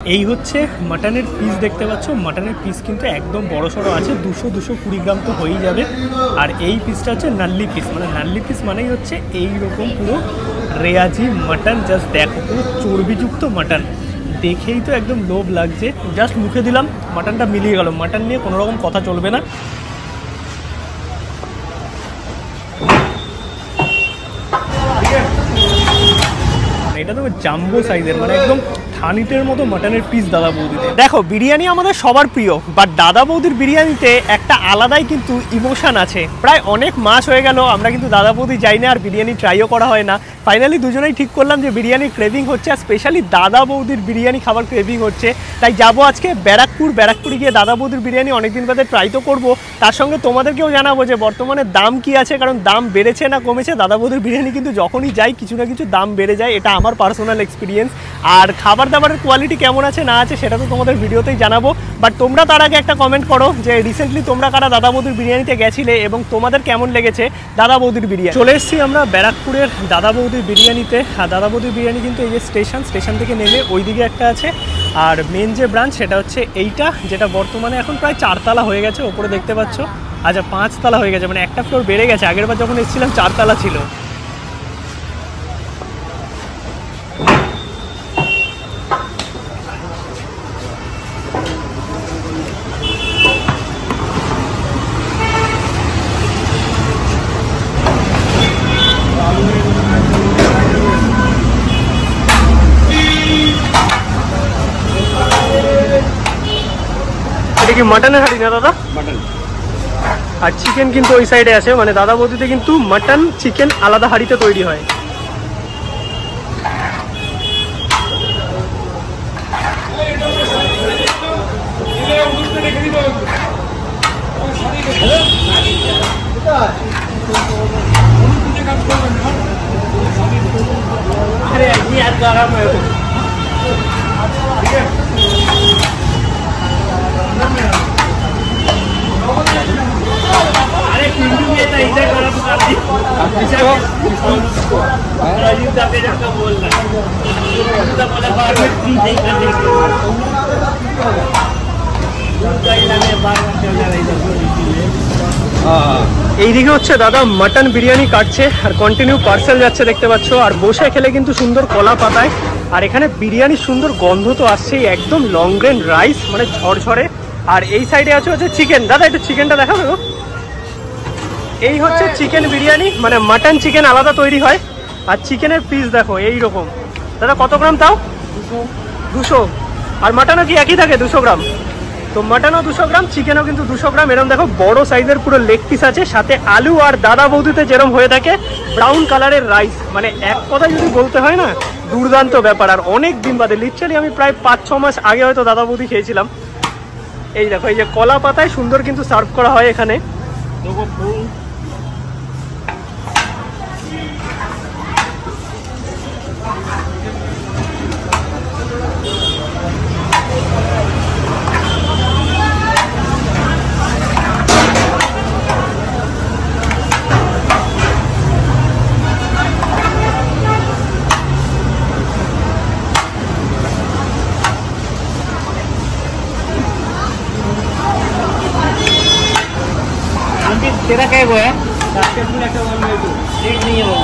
এই হচ্ছে মাটনের পিস দেখতে পাচ্ছ। মাটনের পিস কিন্তু একদম বড় সড়ো আছে, 200-220 গ্রাম তো হয়েই যাবে। আর এই পিসটা হচ্ছে নাল্লি পিস, মানে নাল্লি পিস মানেই হচ্ছে এইরকম পুরো রেয়াজি মাটন। জাস্ট দেখো পুরো চর্বিযুক্ত মাটন, দেখেই তো একদম লোভ লাগছে। জাস্ট মুখে দিলাম, মাটনটা মিলিয়ে গেল। মাটন নিয়ে কোনো রকম কথা চলবে না। এটা তো জাম্বো সাইজের, মানে একদম থানিটের মতো মাটনের পিস দাদা বৌদিতে। দেখো বিরিয়ানি আমাদের সবার প্রিয়, বাট দাদা বৌদির বিরিয়ানিতে একটা আলাদাই কিন্তু ইমোশন আছে। প্রায় অনেক মাস হয়ে গেল আমরা কিন্তু দাদা বৌদি যাই না, আর বিরিয়ানি ট্রাইও করা হয় না। ফাইনালি দুজনেই ঠিক করলাম যে বিরিয়ানির ক্রেভিং হচ্ছে, আর স্পেশালি দাদা বৌদির বিরিয়ানি খাবার ক্রেভিং হচ্ছে। তাই যাবো আজকে ব্যারাকপুরে গিয়ে দাদা বৌদির বিরিয়ানি অনেকদিন বাদে ট্রাই তো করবো, তার সঙ্গে তোমাদেরকেও জানাবো যে বর্তমানে দাম কি আছে, কারণ দাম বেড়েছে না কমেছে। দাদা বৌদির বিরিয়ানি কিন্তু যখনই যাই কিছু না কিছু দাম বেড়ে যায়, এটা আমার পার্সোনাল এক্সপিরিয়েন্স। আর খাবার দাবারের কোয়ালিটি কেমন আছে না আছে সেটা তো তোমাদের ভিডিওতেই জানাবো। বাট তোমরা তার আগে একটা কমেন্ট করো যে রিসেন্টলি তোমরা কারা দাদা বৌদির বিরিয়ানিতে গেছিলে এবং তোমাদের কেমন লেগেছে দাদা বৌদির বিরিয়ানি। চলে এসেছি আমরা ব্যারাকপুরের দাদা বৌদির বিরিয়ানিতে। আর দাদা বৌদির বিরিয়ানি কিন্তু এই যে স্টেশন থেকে নেমে ওইদিকে একটা আছে, আর মেন যে ব্রাঞ্চ সেটা হচ্ছে এইটা, যেটা বর্তমানে এখন প্রায় 4 তলা হয়ে গেছে। ওপরে দেখতে পাচ্ছ, আচ্ছা 5 তলা হয়ে গেছে, মানে একটা ফ্লোর বেড়ে গেছে। আগের বার যখন এসেছিলাম 4 তলা ছিল। এটা কি মাটনের হাঁড়ি না দাদা? মাটন। আর চিকেন কিন্তু ওই সাইডে আছে, মানে দাদা বৌদিতে কিন্তু মাটন চিকেন আলাদা হাঁড়িতে তৈরি হয়। এইদিকে হচ্ছে দাদা মাটন বিরিয়ানি কাটছে আর কন্টিনিউ পার্সেল যাচ্ছে দেখতে পাচ্ছ। আর বসে খেলে কিন্তু সুন্দর কলা পাতায়, আর এখানে বিরিয়ানির সুন্দর গন্ধ তো আসছেই, একদম লং গ্রেন রাইস মানে ঝরঝরে। আর এই সাইডে আছে হচ্ছে চিকেন। দাদা একটু চিকেনটা দেখাবে গো। এই হচ্ছে চিকেন বিরিয়ানি, মানে মাটন চিকেন আলাদা তৈরি হয়। আর চিকেনের পিস দেখো এইরকম। দাদা কত গ্রাম তাও? 200। আর মাটনও কি একই থাকে 200 গ্রাম? তো মাটনও 200 গ্রাম, চিকেনও কিন্তু 200 গ্রাম। এরকম দেখো বড় সাইজের পুরো লেগ পিস আছে, সাথে আলু। আর দাদা বৌদিতে যেরকম হয়ে থাকে ব্রাউন কালারের রাইস, মানে এক কথা যদি বলতে হয় না দুর্দান্ত ব্যাপার। আর অনেক দিন বাদে, লিটারালি আমি প্রায় 5-6 মাস আগে হয়তো দাদা বৌদি খেয়েছিলাম। এই দেখো এই যে কলা পাতায় সুন্দর কিন্তু সার্ভ করা হয় এখানে। तेरा क्या वो है? एक नहीं है वो।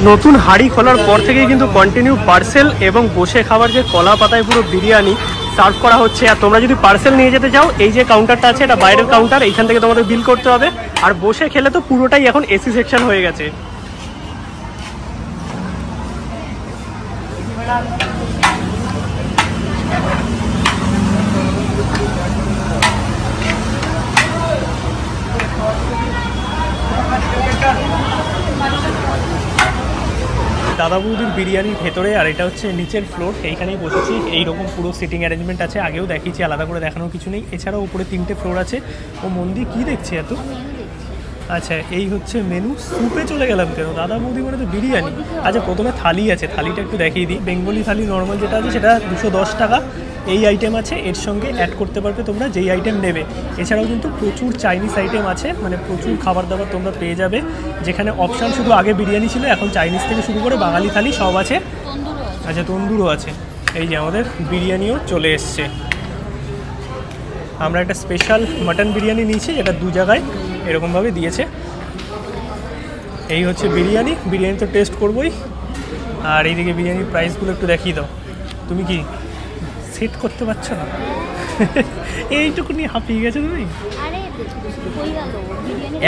নতুন হাঁড়ি খোলার পর থেকেই কিন্তু কন্টিনিউ পার্সেল এবং বসে খাবার যে কলা পাতায় পুরো বিরিয়ানি সার্ভ করা হচ্ছে। আর তোমরা যদি পার্সেল নিয়ে যেতে চাও, এই যে কাউন্টারটা আছে এটা বাইরের কাউন্টার, এইখান থেকে তোমাদের বিল করতে হবে। আর বসে খেলে তো পুরোটাই এখন এসি সেকশন হয়ে গেছে। দাদা বৌদির বিরিয়ানির ভেতরে, আর এটা হচ্ছে নিচের ফ্লোর, এইখানেই বসেছি। এইরকম পুরো সিটিং অ্যারেঞ্জমেন্ট আছে, আগেও দেখিয়েছি, আলাদা করে দেখানোর কিছু নেই। এছাড়াও উপরে 3টে ফ্লোর আছে। ও মন্দির কি দেখছি এত? আচ্ছা এই হচ্ছে মেনু। স্যুপে চলে গেলাম কেন? দাদা বৌদি মানে তো বিরিয়ানি। আচ্ছা প্রথমে থালি আছে, থালিটা একটু দেখিয়ে দিই। বেঙ্গলি থালি নর্মাল যেটা আছে সেটা 210 টাকা। এই আইটেম আছে, এর সঙ্গে অ্যাড করতে পারবে তোমরা যেই আইটেম নেবে। এছাড়াও কিন্তু প্রচুর চাইনিজ আইটেম আছে, মানে প্রচুর খাবার দাবার তোমরা পেয়ে যাবে, যেখানে অপশান শুধু আগে বিরিয়ানি ছিল, এখন চাইনিজ থেকে শুরু করে বাঙালি থালি সব আছে। আচ্ছা, তন্দুরও আছে। এই যে আমাদের বিরিয়ানিও চলে এসছে। আমরা একটা স্পেশাল মাটন বিরিয়ানি নিয়েছি, যেটা 2 জায়গায় এরকমভাবে দিয়েছে। এই হচ্ছে বিরিয়ানি, বিরিয়ানি তো টেস্ট করবোই। আর এইদিকে বিরিয়ানির প্রাইসগুলো একটু দেখিয়ে দাও। তুমি কি সেট করতে পারছো না? এইটুকুনি হাঁপিয়ে গেছে তুমি।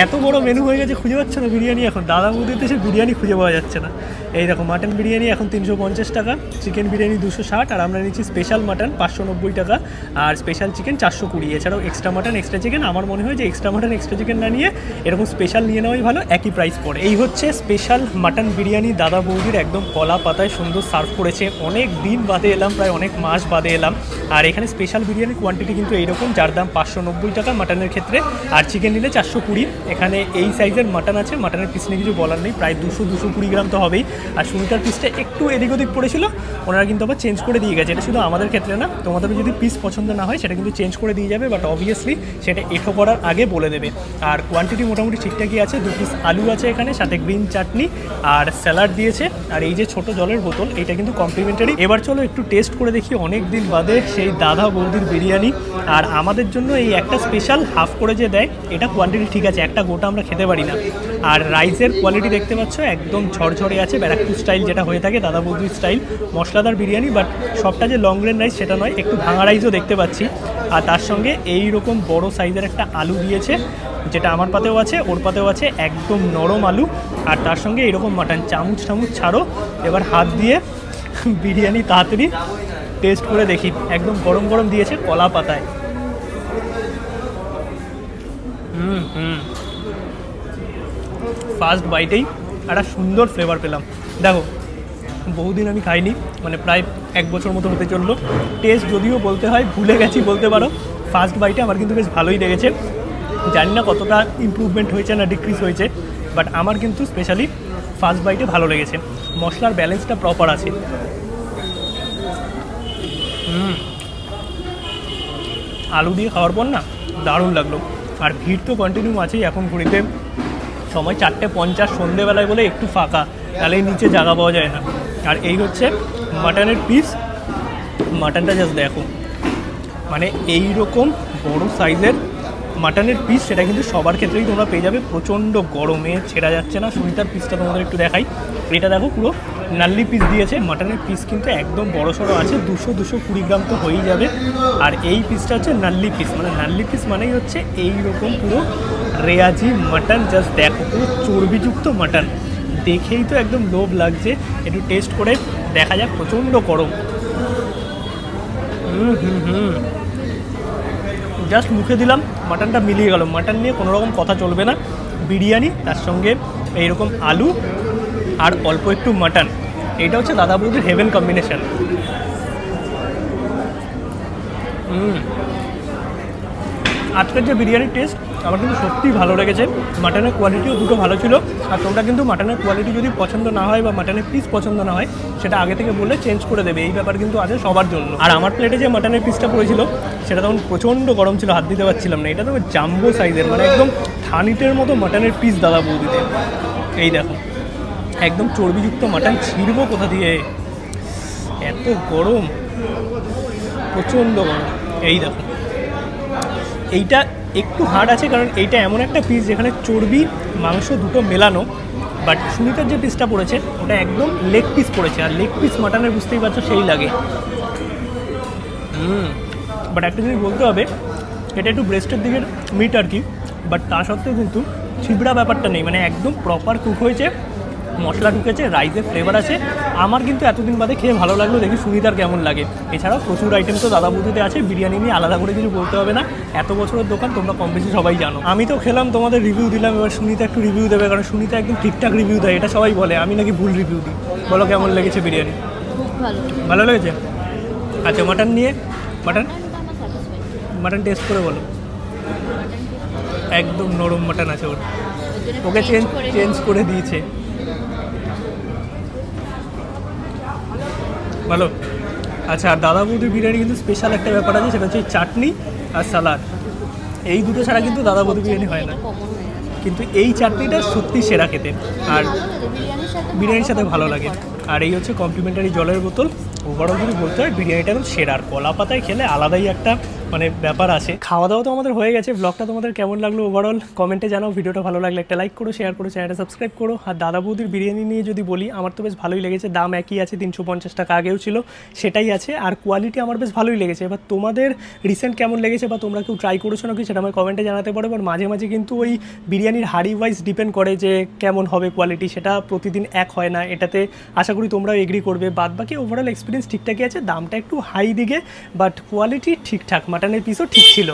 এত বড় মেনু হয়ে গেছে, খুঁজে পাচ্ছ না বিরিয়ানি এখন। দাদা বৌদিতে সে বিরিয়ানি খুঁজে পাওয়া যাচ্ছে না। এই দেখো, মাটন বিরিয়ানি এখন 350 টাকা, চিকেন বিরিয়ানি 260, আর আমরা নিচ্ছি স্পেশাল মাটন 590 টাকা, আর স্পেশাল চিকেন 420। এছাড়াও এক্সট্রা মাটন এক্সট্রা চিকেন, আমার মনে হয় যে এক্সট্রা মাটন এক্সট্রা চিকেন না নিয়ে এরকম স্পেশাল নিয়ে নেওয়াই ভালো, একই প্রাইস পড়ে। এই হচ্ছে স্পেশাল মাটন বিরিয়ানি, দাদা বৌদির একদম কলা পাতায় সুন্দর সার্ভ করেছে। অনেক দিন বাদে এলাম, প্রায় অনেক মাস বাদে এলাম। আর এখানে স্পেশাল বিরিয়ানির কোয়ান্টিটি কিন্তু এইরকম, যার দাম 590 টাকা মাটনের ক্ষেত্রে, আর চিকেন নিলে 420। এখানে এই সাইজের মাটন আছে, মাটনের পিস নিয়ে কিছু বলার নেই, প্রায় 200-220 গ্রাম তো হবেই। আর সুনিতার পিসটা একটু এদিক ওদিক পড়েছিল, ওনারা কিন্তু আবার চেঞ্জ করে দিয়ে গেছে। এটা শুধু আমাদের ক্ষেত্রে না, তোমাদের যদি পিস পছন্দ না হয় সেটা কিন্তু চেঞ্জ করে দিয়ে যাবে, বাট অবভিয়াসলি সেটা এঠো করার আগে বলে দেবে। আর কোয়ান্টিটি মোটামুটি ঠিকঠাকই আছে। 2 পিস আলু আছে এখানে, সাথে গ্রিন চাটনি আর স্যালাড দিয়েছে। আর এই যে ছোট জলের বোতল, এটা কিন্তু কমপ্লিমেন্টারি। এবার চলো একটু টেস্ট করে দেখি অনেক দিন বাদে সেই দাদা বৌদির বিরিয়ানি। আর আমাদের জন্য এই একটা স্পেশাল হাফ করে যে দেয়, এটা কোয়ান্টিটি ঠিক আছে, একটা গোটা আমরা খেতে পারি না। আর রাইসের কোয়ালিটি দেখতে পাচ্ছ একদম ঝরঝরে আছে, ব্যারাকপুর স্টাইল যেটা হয়ে থাকে, দাদা বৌদির স্টাইল মশলাদার বিরিয়ানি। বাট সবটা যে লং গ্রেন রাইস সেটা নয়, একটু ভাঙা রাইসও দেখতে পাচ্ছি। আর তার সঙ্গে এই রকম বড় সাইজের একটা আলু দিয়েছে, যেটা আমার পাতেও আছে, ওর পাতেও আছে, একদম নরম আলু। আর তার সঙ্গে এইরকম মাটন। চামচ ছাড়ো, এবার হাত দিয়ে বিরিয়ানি তাড়াতাড়ি টেস্ট করে দেখি। একদম গরম গরম দিয়েছে কলা পাতায়। ফার্স্ট বাইটেই একটা সুন্দর ফ্লেভার পেলাম। দেখো, বহুদিন আমি খাইনি, মানে প্রায় 1 বছর মতো হতে চললো। টেস্ট যদিও বলতে হয় ভুলে গেছি বলতে পারো। ফার্স্ট বাইটে আমার কিন্তু বেশ ভালোই লেগেছে। জানি না কতটা ইমপ্রুভমেন্ট হয়েছে না ডিক্রিজ হয়েছে, বাট আমার কিন্তু স্পেশালি ফার্স্ট বাইটে ভালো লেগেছে। মশলার ব্যালেন্সটা প্রপার আছে। আলু দিয়ে খাওয়ার পর না দারুণ লাগলো। আর ভিড় তো কন্টিনিউ আছেই, এখন ঘুরিতে সময় 4:50, সন্ধেবেলায় বলে একটু ফাঁকা, তাহলে নিচে জায়গা পাওয়া যায় না। আর এই হচ্ছে মাটনের পিস। মাটনটা জাস্ট দেখো, মানে এই রকম বড় সাইজের মাটনের পিস, সেটা কিন্তু সবার ক্ষেত্রেই তোমরা পেয়ে যাবে। প্রচণ্ড গরমে ছেঁড়া যাচ্ছে না। সুনিতার পিসটা তোমাদের একটু দেখাই। এটা দেখো, পুরো নাল্লি পিস দিয়েছে। মাটনের পিস কিন্তু একদম বড় সড়ো আছে, 200-220 গ্রাম তো হয়েই যাবে। আর এই পিসটা হচ্ছে নাল্লি পিস, মানে নাল্লি পিস মানেই হচ্ছে এই রকম পুরো রেয়াজি মাটন। জাস্ট দেখো, পুরো চর্বিযুক্ত মাটন, দেখেই তো একদম লোভ লাগছে। একটু টেস্ট করে দেখা যাক। প্রচণ্ড গরম। জাস্ট মুখে দিলাম, মাটনটা মিলিয়ে গেল। মাটন নিয়ে কোনো রকম কথা চলবে না। বিরিয়ানি, তার সঙ্গে এইরকম আলু আর অল্প একটু মাটন, এইটা হচ্ছে দাদা বৌদির হেভেন কম্বিনেশন। আজকের যে বিরিয়ানির টেস্ট আমার কিন্তু সত্যিই ভালো লেগেছে। মাটনের কোয়ালিটিও দুটো ভালো ছিল। আর তোমরা কিন্তু মাটনের কোয়ালিটি যদি পছন্দ না হয় বা মাটনের পিস পছন্দ না হয়, সেটা আগে থেকে বললে চেঞ্জ করে দেবে। এই ব্যাপার কিন্তু আছে সবার জন্য। আর আমার প্লেটে যে মাটনের পিসটা পড়েছিল, সেটা তখন প্রচণ্ড গরম ছিল, হাত দিতে পারছিলাম না। এটা তো জাম্বো সাইজের, মানে একদম থানিটের মতো মাটনের পিস দাদা বৌদিতে। এই দেখো, একদম চর্বিযুক্ত মাটন। ছিঁড়বো কোথা দিয়ে, এত গরম, প্রচণ্ড গরম। এই দেখো, এইটা একটু হার্ড আছে, কারণ এইটা এমন একটা পিস যেখানে চর্বি মাংস দুটো মেলানো। বাট সুনিতার যে পিসটা পড়েছে ওটা একদম লেগ পিস পড়েছে। আর লেগ পিস মাটনের বুঝতেই পারছো সেই লাগে। বাট একটা জিনিস বলতে হবে, এটা একটু ব্রেস্টের দিকের মিট আর কি, বাট তা সত্ত্বেও কিন্তু ছিবড়া ব্যাপারটা নেই। মানে একদম প্রপার কুক হয়েছে, মশলা ঢুকেছে, রাইসের ফ্লেভার আছে। আমার কিন্তু এতদিন বাদে খেয়ে ভালো লাগলো। দেখি সুনিতার কেমন লাগে। এছাড়াও প্রচুর আইটেম তো দাদা বৌদিতে আছে। বিরিয়ানি নিয়ে আলাদা করে কিছু বলতে হবে না, এত বছরের দোকান, তোমরা কম বেশি সবাই জানো। আমি তো খেলাম, তোমাদের রিভিউ দিলাম, এবার সুনিতা একটু রিভিউ দেবে, কারণ সুনিতা একদম ঠিকঠাক রিভিউ দেয়। এটা সবাই বলে, আমি নাকি ভুল রিভিউ দিই। বলো কেমন লেগেছে বিরিয়ানি? ভালো লেগেছে? আচ্ছা, মাটন নিয়ে, মাটন টেস্ট করে বলো। একদম নরম মাটন আছে ওর, ওকে চেঞ্জ করে দিয়েছে। ভালো। আচ্ছা, আর দাদা বৌদির বিরিয়ানি কিন্তু স্পেশাল একটা ব্যাপার আছে, সেটা হচ্ছে চাটনি আর সালাড। এই দুটো ছাড়া কিন্তু দাদা বৌদি বিরিয়ানি হয় না, কিন্তু এই চাটনিটা সত্যি সেরা খেতে, আর বিরিয়ানির সাথে ভালো লাগে। আর এই হচ্ছে কমপ্লিমেন্টারি জলের বোতল। ওভারঅল যদি বলতে হয় বিরিয়ানিটা একদম সেরা, আর কলা পাতায় খেলে আলাদাই একটা মানে ব্যাপার আছে। খাওয়া দাওয়া তো আমাদের হয়ে গেছে, ব্লগটা তোমাদের কেমন লাগলো ওভারঅল কমেন্টে জানাও। ভিডিওটা ভালো লাগলে একটা লাইক করো, শেয়ার করো, চ্যানেলটা সাবস্ক্রাইব করো। আর দাদা বৌদির বিরিয়ানি নিয়ে যদি বলি, আমার তো বেশ ভালোই লেগেছে। দাম একই আছে, 350 টাকা আগেও ছিল সেটাই আছে, আর কোয়ালিটি আমার বেশ ভালোই লেগেছে। এবার তোমাদের রিসেন্ট কেমন লেগেছে বা তোমরা কেউ ট্রাই করেছো নাকি সেটা আমার কমেন্টে জানাতে পারো। এবার মাঝে মাঝে কিন্তু ওই বিরিয়ানির হাড়ি ওয়াইজ ডিপেন্ড করে যে কেমন হবে কোয়ালিটি, সেটা প্রতিদিন এক হয় না, এটাতে আশা করি তোমরাও এগ্রি করবে। বাদ বাকি ওভারঅল এক্সপিরিয়েন্স ঠিকঠাকই আছে, দামটা একটু হাই দিকে, বাট কোয়ালিটি ঠিকঠাক, মাটনের পিসও ঠিক ছিল।